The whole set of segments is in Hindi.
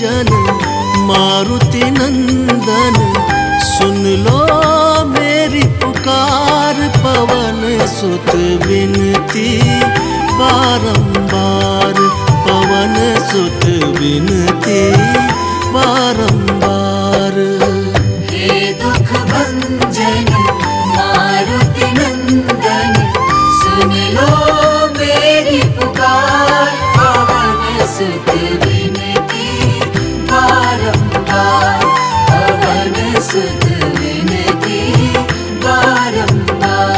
भंजन मारुति नंदन, सुन लो मेरी पुकार। पवन सुत विनती बारंबार, पवन सुत विनती बारंबार। हे दुख भंजन मारुति नंदन, सुन लो मेरी पुकार। पवन सुत विनती बारंबार, पवन सुत विनती बारंबार।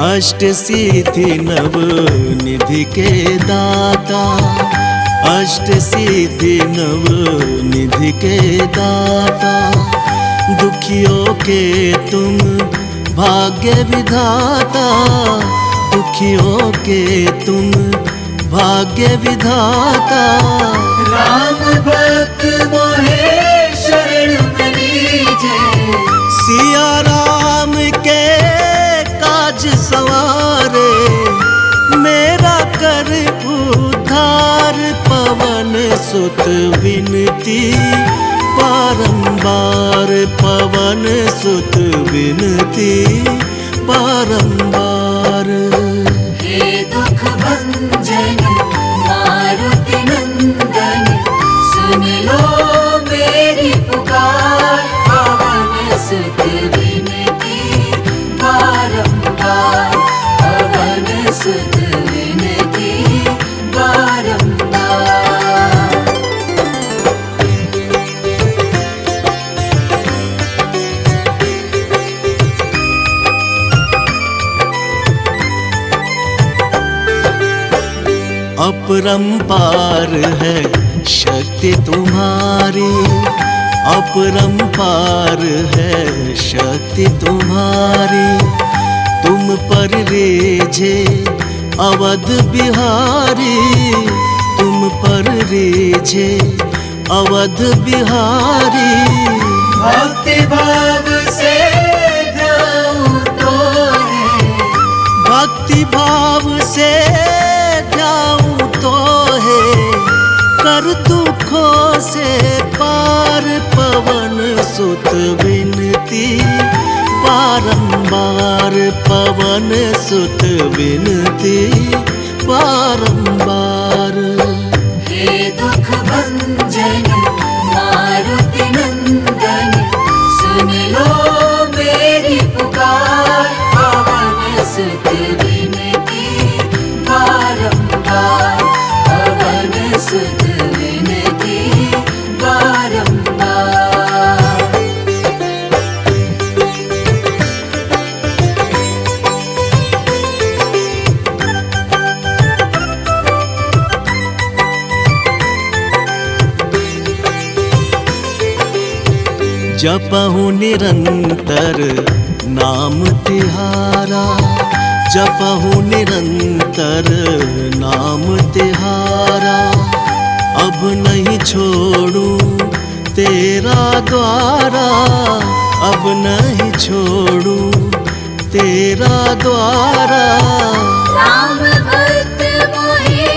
अष्ट सिद्धि नव निधि के दाता, अष्ट सिद्धि नव निधि के दाता। दुखियों के तुम भाग्य विधाता, दुखियों के तुम भाग्य विधाता। राम भक्त मोहे शरण में लीजे, सिया राम के काज सवारे। मेरा कर उद्धार, पवन सुत विनती बारंबार, पवन सुत विनती बारंबार। हे दुख भंजन मारुति नंदन, सुन लो मेरी पुकार। पवन सुत विनती बारंबार, पवन सुत विनती बारंबार। अपरंपार है शक्ति तुम्हारी, अपरंपार है शक्ति तुम्हारी। तुम पर रेझे अवध बिहारी, तुम पर रेझे अवध बिहारी। भक्ति भाव से ध्याऊं तो है, भक्ति भाव से ध्याऊं तो है। कर दुखों से पार, पवन सुत विनती बारंबार, पवन सुत विनती बारंबार। हे दुख भंजन मारुति नंदन, सुन लो मेरी पुकार। पवन सुत विनती बारंबार, पवन सुत विनती बारंबार। जपहु निरंतर नाम तिहारा, जपहु निरंतर नाम तिहारा। अब नहीं छोड़ूं तेरा द्वारा, अब नहीं छोड़ूं तेरा द्वारा। राम भक्त मोहे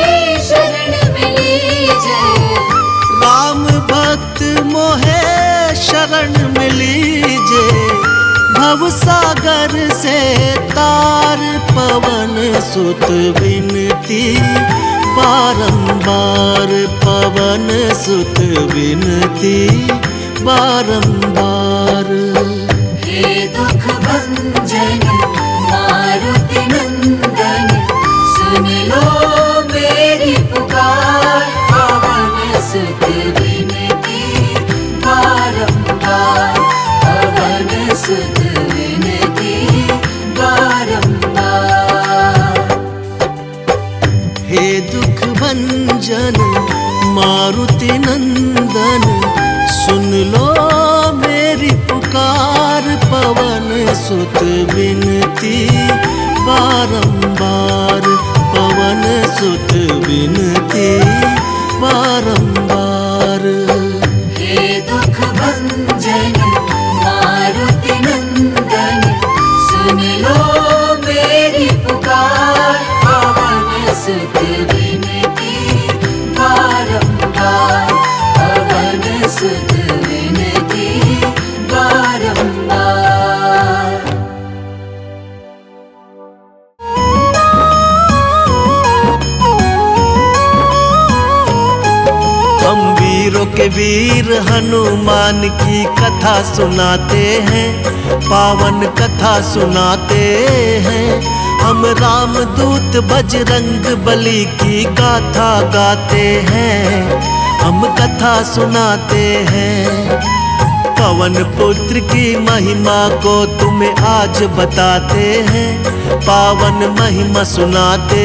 शरण में लीजे, राम भक्त मोहे शरण में लीजे। भव सागर से तार, पवन सुत विनती बारंबार, पवन सुत विनती बारंबार। हे दुख भंजन मारुति नंदन, सुन लो मेरी पुकार। पवन सुत विनती बारंबार, पवन सुत विनती बारंबार। हे दुख भंजन मारुति नंदन, सुन लो मेरी पुकार। पवन सुत विनती बारंबार, पवन सुत विनती बारंबार। के वीर हनुमान की कथा सुनाते हैं, पावन कथा सुनाते हैं। हम रामदूत बजरंग बली की गाथा गाते हैं, हम कथा सुनाते हैं। पवन पुत्र की महिमा को तुम्हें आज बताते हैं, पावन महिमा सुनाते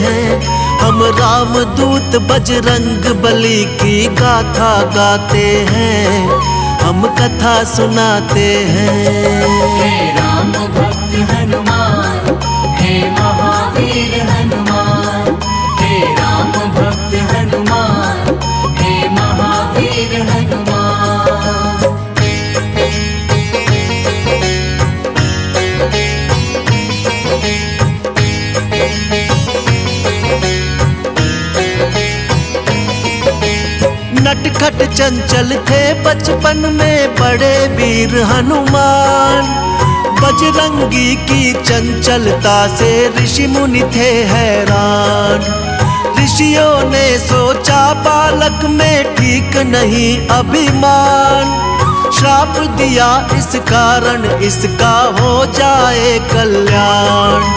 हैं। हम रामदूत बजरंग बली की गाथा गाते हैं, हम कथा सुनाते हैं। हे राम भक्त हनुमान, हे महावीर हनुमान, हे राम भक्त हनुमान, हे महावीर हनुमान। नटखट चंचल थे बचपन में बड़े वीर हनुमान, बजरंगी की चंचलता से ऋषि मुनि थे हैरान। ऋषियों ने सोचा बालक में ठीक नहीं अभिमान, श्राप दिया इस कारण इसका हो जाए कल्याण।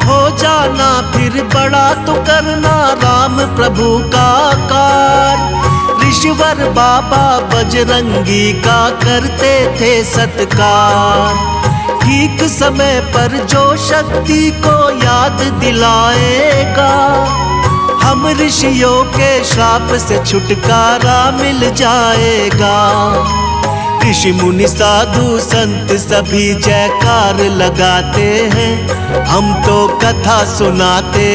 हो जाना फिर बड़ा तो करना राम प्रभु का कार। ऋषिवर बाबा बजरंगी का करते थे सत्कार, ठीक समय पर जो शक्ति को याद दिलाएगा, हम ऋषियों के श्राप से छुटकारा मिल जाएगा। ऋषि मुनि साधु संत सभी जयकार लगाते हैं, हम तो कथा सुनाते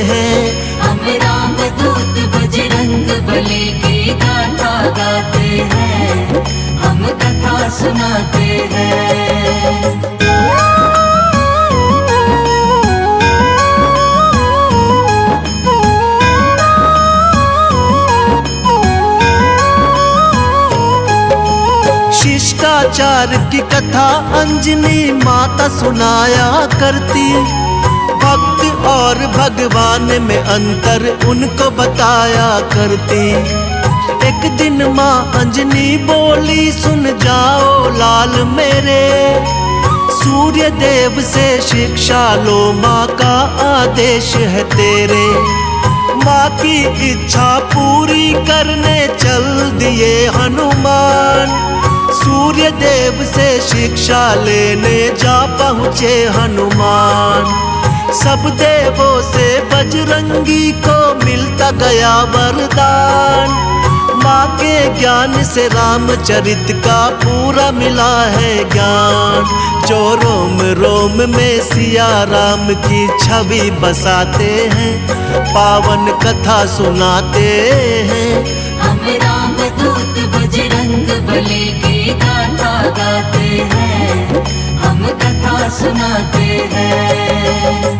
हैं। हम रामदूत बजरंग बली की गाथा गाते हैं, हम कथा सुनाते हैं। शिष्टाचार की कथा अंजनी माता सुनाया करती, भक्त और भगवान में अंतर उनको बताया करती। एक दिन माँ अंजनी बोली, सुन जाओ लाल मेरे, सूर्य देव से शिक्षा लो, माँ का आदेश है तेरे। माँ की इच्छा पूरी करने चल दिए हनुमान, सूर्य देव से शिक्षा लेने जा पहुँचे हनुमान। सब देवों से बजरंगी को मिलता गया वरदान, माँ के ज्ञान से रामचरित का पूरा मिला है ज्ञान। जो रोम रोम में सिया राम की छवि बसाते हैं, पावन कथा सुनाते हैं। हम रामदूत बजरंग बली की गाथा गाते हैं, हम कथा सुनाते हैं।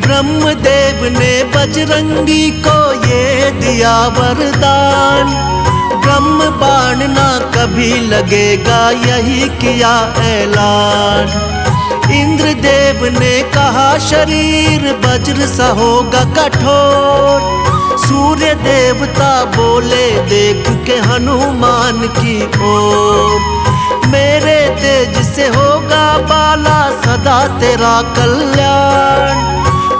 ब्रह्मदेव ने बजरंगी को ये दिया वरदान, ब्रह्म बाण ना कभी लगेगा यही किया ऐलान। इंद्रदेव ने कहा शरीर वज्र सा होगा कठोर, सूर्य देवता बोले देख के हनुमान की ओर। मेरे तेज से होगा बाला सदा तेरा कल्याण,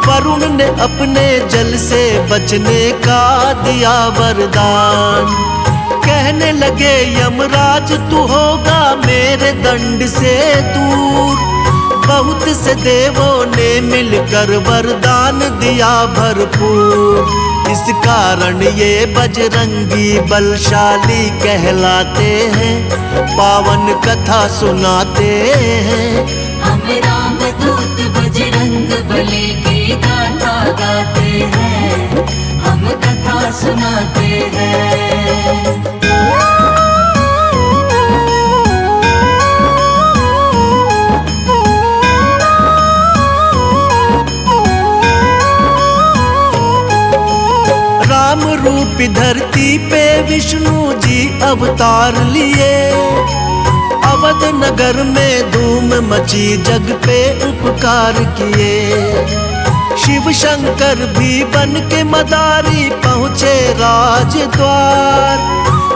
वरुण ने अपने जल से बचने का दिया वरदान। कहने लगे यमराज तू होगा मेरे दंड से दूर, बहुत से देवों ने मिलकर वरदान दिया भरपूर। इस कारण ये बजरंगी बलशाली कहलाते हैं, पावन कथा सुनाते हैं। हम रामदूत बजरंग बली की गाथा गाते हैं, हम कथा सुनाते हैं। राम रूपी धरती पे विष्णु जी अवतार लिए, अवध नगर में धूम मची, जग पे उपकार किए। शिव शंकर भी बन के मदारी पहुँचे राजद्वार।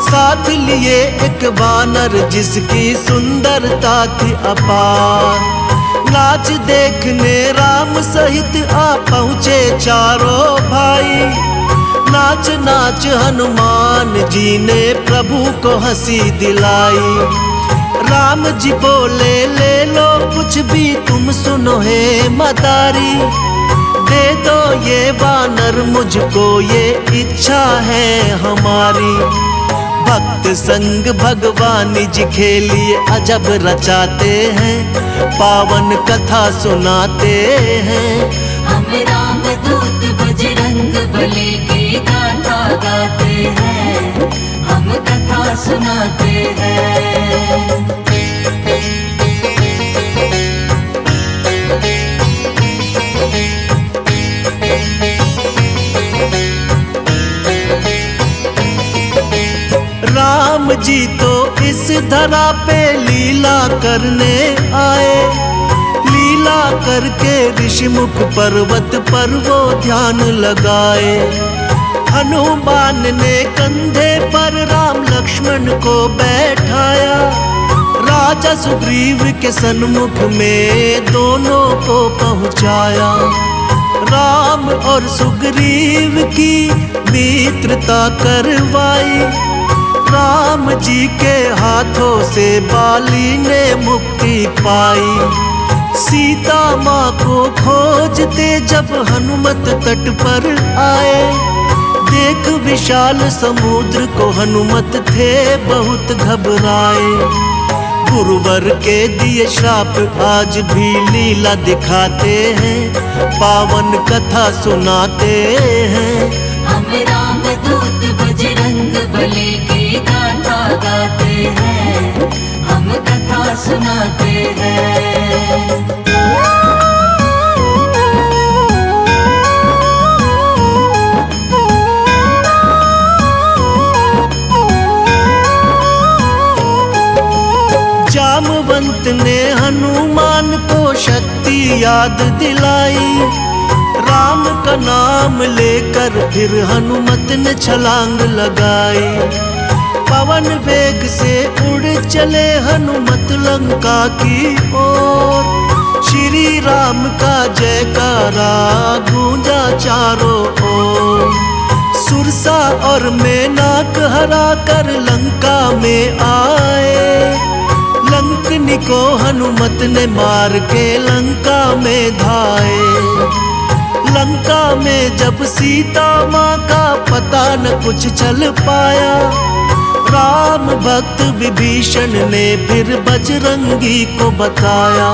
साथ लिए एक वानर जिसकी सुंदरता थी अपार। नाच देखने राम सहित आ पहुँचे चारों भाई। नाच नाच हनुमान जी ने प्रभु को हंसी दिलाई। राम जी बोले ले लो कुछ भी तुम सुनो हे मदारी। दे दो ये वानर मुझको, ये इच्छा है हमारी। भक्त संग भगवान जी खेलिए अजब रचाते हैं, पावन कथा सुनाते हैं। हम राम दूत बजरंग बली की गाथा गाते हैं, हम कथा सुनाते हैं। राम जी तो इस धरा पे लीला करने आए। लीला करके ऋषिमुख पर्वत पर वो ध्यान लगाए। हनुमान ने कंधे पर राम लक्ष्मण को बैठाया। राजा सुग्रीव के सन्मुख में दोनों को पहुँचाया। राम और सुग्रीव की मित्रता करवाई। राम जी के हाथों से बाली ने मुक्ति पाई। सीता माँ को खोजते जब हनुमत तट पर आए। देख विशाल समुद्र को हनुमत थे बहुत घबराए। गुरुवर के दिए श्राप आज भी लीला दिखाते हैं, पावन कथा सुनाते हैं। हम राम दूत बजरंग बली की गाथा गाते हैं, हम कथा सुनाते हैं। जामवंत ने हनुमान को शक्ति याद दिलाई। राम का नाम लेकर फिर हनुमत ने छलांग लगाई। पवन वेग से उड़ चले हनुमत लंका की ओर। श्री राम का जयकारा गूंजा चारों ओर। सुरसा और मेनाक हरा कर लंका में आए। लंकनी को हनुमत ने मार के लंका में धाए। लंका में जब सीता माँ का पता न कुछ चल पाया। राम भक्त विभीषण ने फिर बजरंगी को बताया।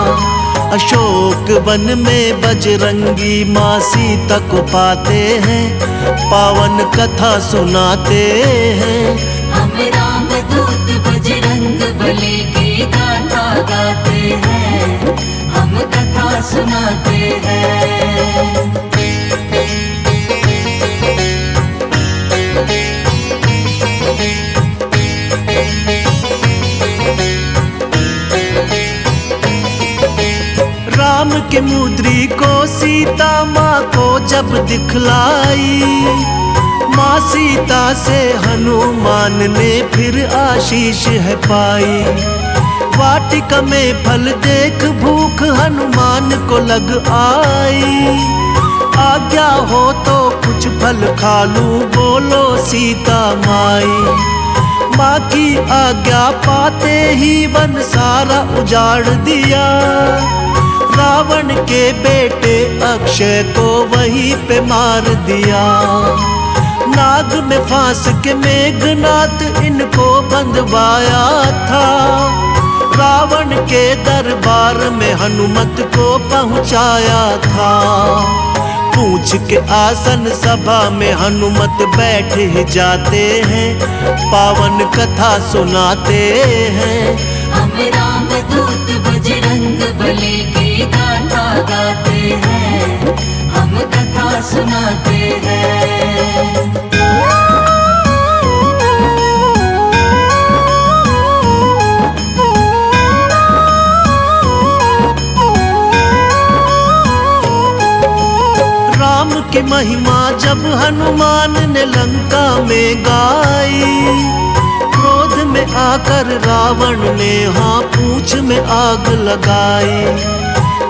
अशोक वन में बजरंगी माँ सीता को पाते हैं, पावन कथा सुनाते हैं। हम राम दूत बजरंग बली की गाथा गाते हैं, हम कथा सुनाते हैं। राम के मुद्री को सीता माँ को जब दिखलाई। माँ सीता से हनुमान ने फिर आशीष है पाई। वाटिका में फल देख भूख हनुमान को लग आई। आज्ञा हो तो कुछ फल खा लूं, बोलो सीता माई। माँ की आज्ञा पाते ही वन सारा उजाड़ दिया। रावण के बेटे अक्षय को वहीं पे मार दिया। नाग में फांस के मेघनाथ इनको बंधवाया था। रावण के दरबार में हनुमत को पहुँचाया था। पूछ के आसन सभा में हनुमत बैठ ही जाते हैं, पावन कथा सुनाते हैं। हम राम दूत बजरंग बली की गाथा गाते हैं, हम कथा सुनाते हैं। की महिमा जब हनुमान ने लंका में गाई, क्रोध में आकर रावण ने हाँ पूंछ में आग लगाई।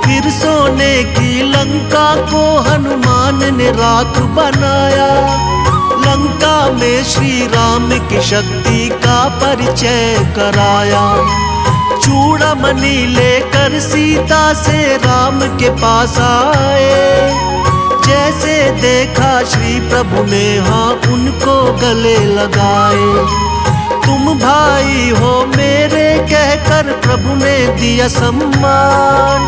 फिर सोने की लंका को हनुमान ने राख बनाया, लंका में श्री राम की शक्ति का परिचय कराया। चूड़ामणि लेकर सीता से राम के पास आए, जैसे देखा श्री प्रभु ने हाँ उनको गले लगाए। तुम भाई हो मेरे कहकर प्रभु ने दिया सम्मान,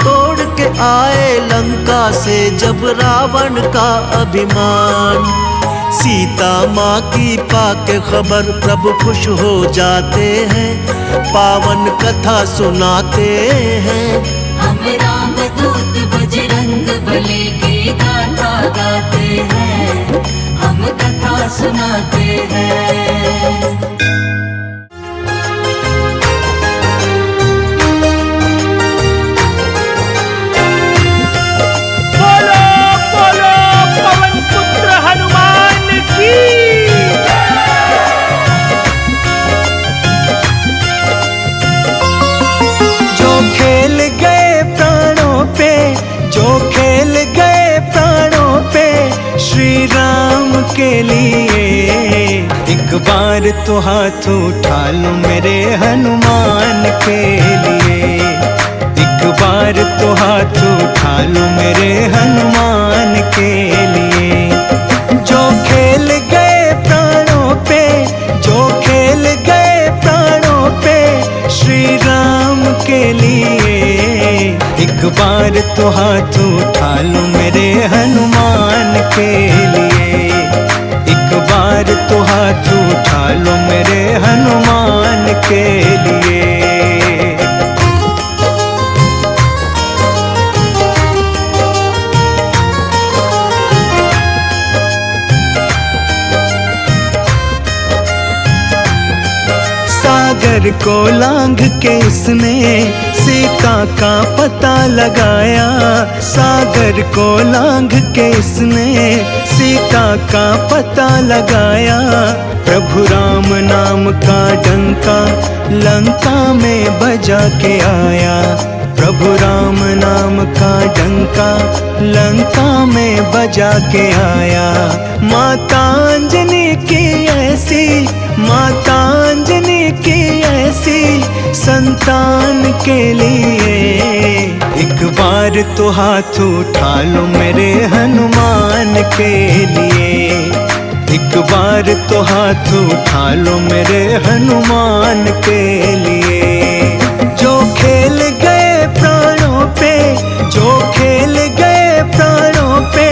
तोड़ के आए लंका से जब रावण का अभिमान। सीता माँ की पाके खबर प्रभु खुश हो जाते हैं, पावन कथा सुनाते हैं। हम राम दूत बजरंग बली की गाथा गाते हैं, हम कथा सुनाते हैं। श्री राम के लिए एक बार तो हाथ उठा लो मेरे हनुमान के लिए, एक बार तो हाथ उठा लो मेरे हनुमान के लिए। जो खेल गए प्राणों पे, जो खेल गए प्राणों पे श्री राम के लिए, एक बार तो हाथ उठा लो मेरे हनुमान के लिए, एक बार तो हाथ उठा लो मेरे हनुमान के लिए। सागर को लांघ के इसने सीता का पता लगाया, सागर को लांघ के इसने सीता का पता लगाया। प्रभु राम नाम का डंका लंका में बजा के आया, प्रभु राम नाम का डंका लंका में बजा के आया। माता अंजनी की ऐसी, माता अंजनी की ऐसी संतान के लिए, एक बार तो हाथ उठा लो मेरे हनुमान के लिए, एक बार तो हाथ उठा लो मेरे हनुमान के लिए। जो खेल गए प्राणों पे, जो खेल गए प्राणों पे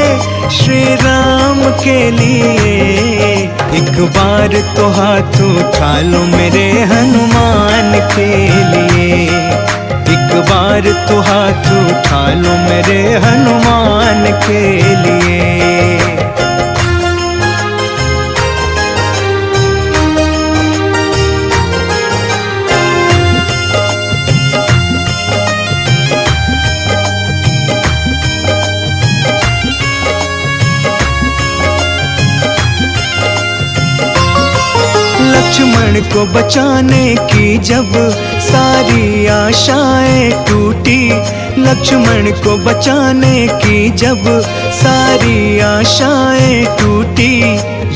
श्री राम के लिए, एक बार तो हाथ उठा लो मेरे हनुमान के लिए, एक बार तो हाथ उठा लो मेरे हनुमान के लिए। लक्ष्मण को बचाने की जब सारी आशाएं टूटी, लक्ष्मण को बचाने की जब सारी आशाएं टूटी,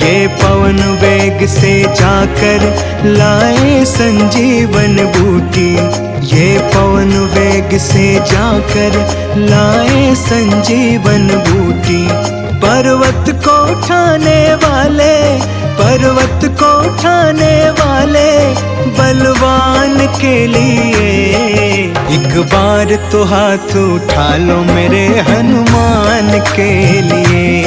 ये पवन वेग से जाकर लाए संजीवन बूटी, ये पवन वेग से जाकर लाए संजीवन बूटी। पर्वत को उठाने वाले, पर्वत को उठाने वाले बलवान के लिए, एक बार तो हाथ उठा लो मेरे हनुमान के लिए,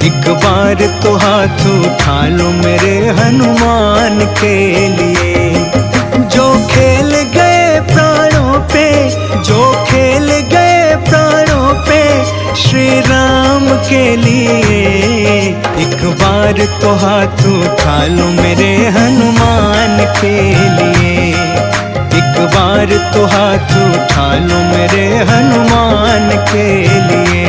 एक बार तो हाथ उठा लो मेरे हनुमान के लिए। जो खेल गए प्राणों पे, जो खेल गए प्राणों पे श्री राम के लिए, एक बार तो हाथ उठा लो मेरे हनुमान के लिए, एक बार तो हाथ उठा लो मेरे हनुमान के लिए।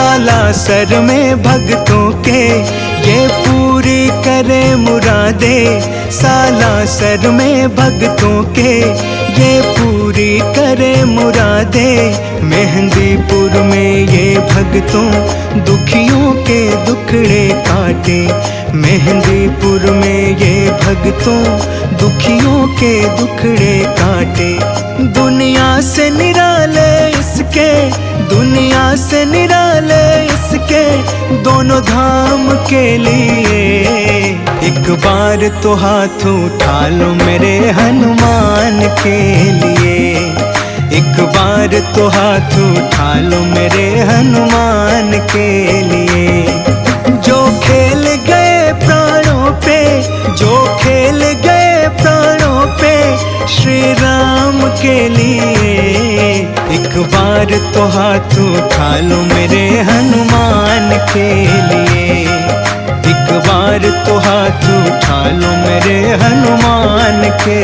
सालासर में भक्तों के ये पूरी करे मुरादे। सालासर में भक्तों के ये पूरी करे मुरादे। मेहंदीपुर में ये भक्तों दुखियों के दुखड़े काटे। मेहंदीपुर में ये भक्तों दुखियों के दुखड़े काटे। दुनिया से निराले इसके, दुनिया से निराले इसके दोनों धाम के लिए। एक बार तो हाथ उठा लो मेरे हनुमान के लिए। एक बार तो हाथ उठा लो मेरे हनुमान के लिए। जो खेल गए प्राणों पे, जो खेल गए प्राणों पे श्री राम के लिए। एक बार तो हाथ उठा लो मेरे हनुमान के लिए। एक बार तो हाथ उठा लो मेरे हनुमान के